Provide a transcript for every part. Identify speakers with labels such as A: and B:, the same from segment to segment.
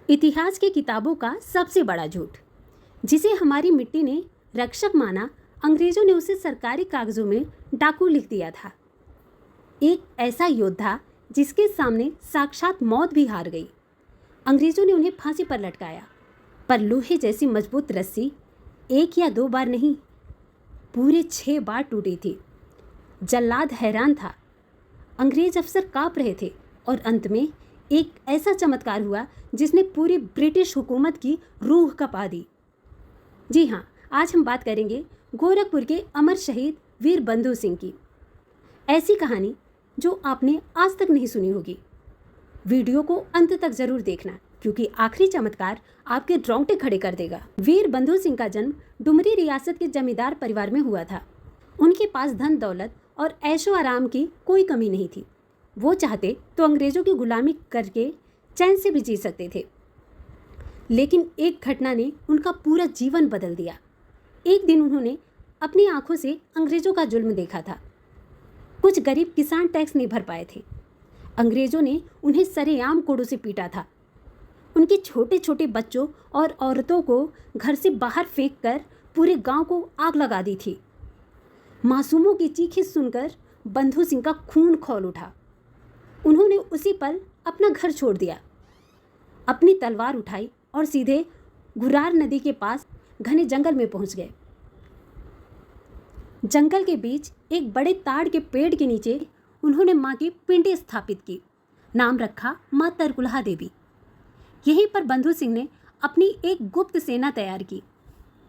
A: इतिहास की किताबों का सबसे बड़ा झूठ, जिसे हमारी मिट्टी ने रक्षक माना, अंग्रेजों ने उसे सरकारी कागजों में डाकू लिख दिया था। एक ऐसा योद्धा जिसके सामने साक्षात मौत भी हार गई। अंग्रेजों ने उन्हें फांसी पर लटकाया, पर लोहे जैसी मजबूत रस्सी एक या दो बार नहीं, पूरे 6 बार टूटी थी। जल्लाद हैरान था, अंग्रेज अफसर कांप रहे थे, और अंत में एक ऐसा चमत्कार हुआ जिसने पूरी ब्रिटिश हुकूमत की रूह कपा दी। जी हाँ, आज हम बात करेंगे गोरखपुर के अमर शहीद वीर बंधु सिंह की। ऐसी कहानी जो आपने आज तक नहीं सुनी होगी। वीडियो को अंत तक जरूर देखना, क्योंकि आखिरी चमत्कार आपके रोंगटे खड़े कर देगा। वीर बंधु सिंह का जन्म डुमरी रियासत के जमींदार परिवार में हुआ था। उनके पास धन दौलत और ऐशो आराम की कोई कमी नहीं थी। वो चाहते तो अंग्रेजों की गुलामी करके चैन से भी जी सकते थे, लेकिन एक घटना ने उनका पूरा जीवन बदल दिया। एक दिन उन्होंने अपनी आंखों से अंग्रेजों का जुल्म देखा था। कुछ गरीब किसान टैक्स नहीं भर पाए थे। अंग्रेजों ने उन्हें सरेआम कोड़ों से पीटा था। उनके छोटे छोटे बच्चों और औरतों को घर से बाहर फेंक कर पूरे गांव को आग लगा दी थी। मासूमों की चीखें सुनकर बंधु सिंह का खून खौल उठा। उन्होंने उसी पल अपना घर छोड़ दिया, अपनी तलवार उठाई और सीधे घुरार नदी के पास घने जंगल में पहुंच गए। जंगल के बीच एक बड़े ताड़ के पेड़ के नीचे उन्होंने मां की पिंडी स्थापित की। नाम रखा मां तरकुलहा देवी। यहीं पर बंधु सिंह ने अपनी एक गुप्त सेना तैयार की।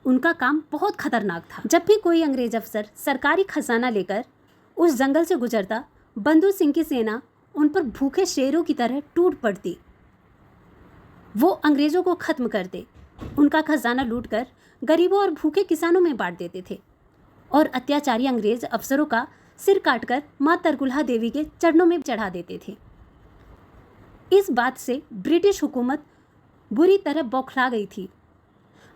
A: उनका काम बहुत खतरनाक था। जब भी कोई अंग्रेज अफसर सरकारी खजाना लेकर उस जंगल से गुजरता, बंधु सिंह की सेना उन पर भूखे शेरों की तरह टूट पड़ती। वो अंग्रेजों को खत्म करते, उनका खजाना लूटकर गरीबों और भूखे किसानों में बांट देते थे, और अत्याचारी अंग्रेज अफसरों का सिर काटकर मां तरकुलहा देवी के चरणों में चढ़ा देते थे। इस बात से ब्रिटिश हुकूमत बुरी तरह बौखला गई थी।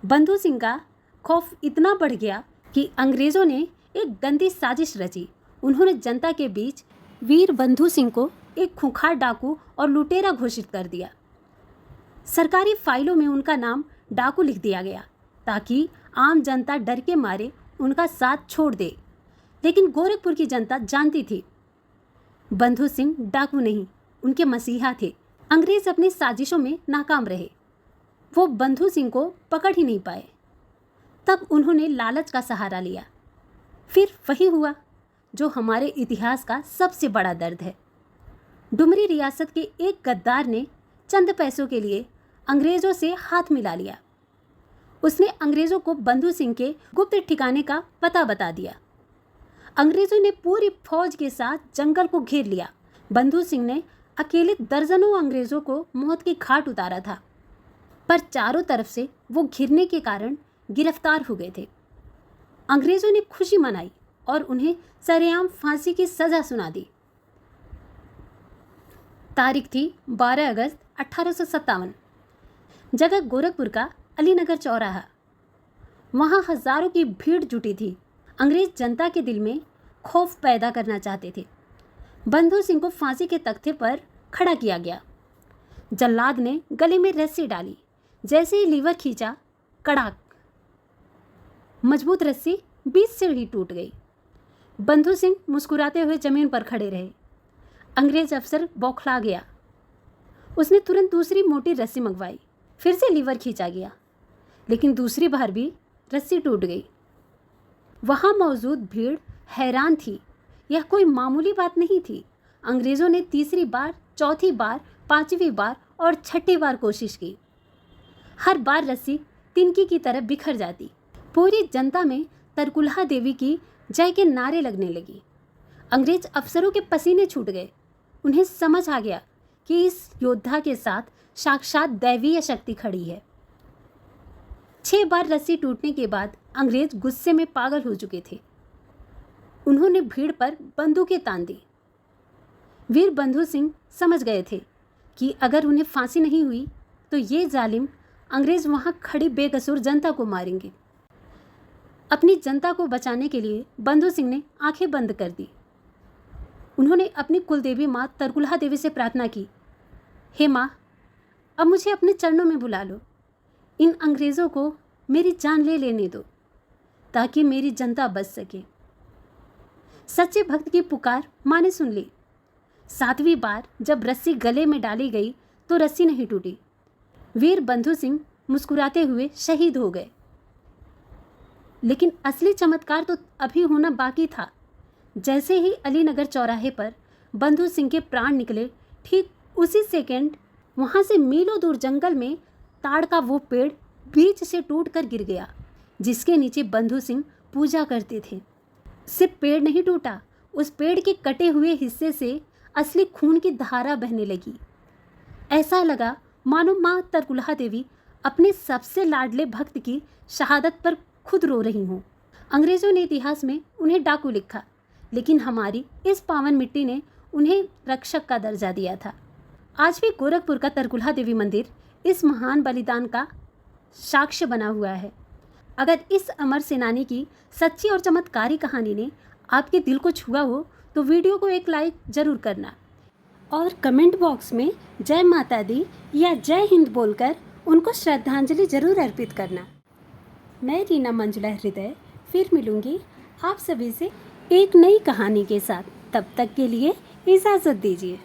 A: बंधु सिंह का खौफ इतना बढ़ गया कि अंग्रेजों ने एक गंदी साजिश रची। उन्होंने जनता के बीच वीर बंधु सिंह को एक खूंखार डाकू और लुटेरा घोषित कर दिया। सरकारी फाइलों में उनका नाम डाकू लिख दिया गया, ताकि आम जनता डर के मारे उनका साथ छोड़ दे। लेकिन गोरखपुर की जनता जानती थी, बंधु सिंह डाकू नहीं, उनके मसीहा थे। अंग्रेज अपनी साजिशों में नाकाम रहे। वो बंधु सिंह को पकड़ ही नहीं पाए। तब उन्होंने लालच का सहारा लिया। फिर वही हुआ जो हमारे इतिहास का सबसे बड़ा दर्द है। डुमरी रियासत के एक गद्दार ने चंद पैसों के लिए अंग्रेजों से हाथ मिला लिया। उसने अंग्रेजों को बंधु सिंह के गुप्त ठिकाने का पता बता दिया। अंग्रेजों ने पूरी फौज के साथ जंगल को घेर लिया। बंधु सिंह ने अकेले दर्जनों अंग्रेजों को मौत की घाट उतारा था, पर चारों तरफ से वो घिरने के कारण गिरफ्तार हो गए थे। अंग्रेजों ने खुशी मनाई और उन्हें सरेआम फांसी की सजा सुना दी। तारीख थी 12 अगस्त 1857। जगह गोरखपुर का अलीनगर चौराहा। वहां हजारों की भीड़ जुटी थी। अंग्रेज जनता के दिल में खौफ पैदा करना चाहते थे। बंधु सिंह को फांसी के तख्ते पर खड़ा किया गया। जल्लाद ने गले में रस्सी डाली। जैसे ही लीवर खींचा, कड़ाक, मजबूत रस्सी बीच से ही टूट गई। बंधु सिंह मुस्कुराते हुए जमीन पर खड़े रहे। अंग्रेज अफसर बौखला गया। उसने तुरंत दूसरी मोटी रस्सी मंगवाई। फिर से लीवर खींचा गया, लेकिन दूसरी बार भी रस्सी टूट गई। वहां मौजूद भीड़ हैरान थी। यह कोई मामूली बात नहीं थी। अंग्रेजों ने तीसरी बार, चौथी बार, पांचवी बार और छठी बार कोशिश की। हर बार रस्सी तिनकी की तरह बिखर जाती। पूरी जनता में तरकुलहा देवी की जय के नारे लगने लगी। अंग्रेज अफसरों के पसीने छूट गए। उन्हें समझ आ गया कि इस योद्धा के साथ साक्षात दैवीय शक्ति खड़ी है। 6 बार रस्सी टूटने के बाद अंग्रेज गुस्से में पागल हो चुके थे। उन्होंने भीड़ पर बंदूकें तान दी। वीर बंधु सिंह समझ गए थे कि अगर उन्हें फांसी नहीं हुई तो ये जालिम अंग्रेज वहां खड़ी बेकसूर जनता को मारेंगे। अपनी जनता को बचाने के लिए बंधु सिंह ने आंखें बंद कर दी। उन्होंने अपनी कुलदेवी माँ तरकुलहा देवी से प्रार्थना की, हे माँ, अब मुझे अपने चरणों में बुला लो। इन अंग्रेज़ों को मेरी जान ले लेने दो ताकि मेरी जनता बच सके। सच्चे भक्त की पुकार माँ ने सुन ली। 7वीं बार जब रस्सी गले में डाली गई तो रस्सी नहीं टूटी। वीर बंधु सिंह मुस्कुराते हुए शहीद हो गए। लेकिन असली चमत्कार तो अभी होना बाकी था। जैसे ही अलीनगर चौराहे पर बंधु सिंह के प्राण निकले, ठीक उसी सेकंड वहाँ से मीलों दूर जंगल में ताड़ का वो पेड़ बीच से टूटकर गिर गया जिसके नीचे बंधु सिंह पूजा करते थे। सिर्फ पेड़ नहीं टूटा, उस पेड़ के कटे हुए हिस्से से असली खून की धारा बहने लगी। ऐसा लगा मानो माँ तरकुलहा देवी अपने सबसे लाडले भक्त की शहादत पर खुद रो रही हों। अंग्रेज़ों ने इतिहास में उन्हें डाकू लिखा, लेकिन हमारी इस पावन मिट्टी ने उन्हें रक्षक का दर्जा दिया था। आज भी गोरखपुर का तरकुलहा देवी मंदिर इस महान बलिदान का साक्ष्य बना हुआ है। अगर इस अमर सेनानी की सच्ची और चमत्कारी कहानी ने आपके दिल को छुआ हो तो वीडियो को एक लाइक ज़रूर करना और कमेंट बॉक्स में जय माता दी या जय हिंद बोलकर उनको श्रद्धांजलि जरूर अर्पित करना। मैं रीना मंजुला हृदय फिर मिलूंगी आप सभी से एक नई कहानी के साथ। तब तक के लिए इजाज़त दीजिए।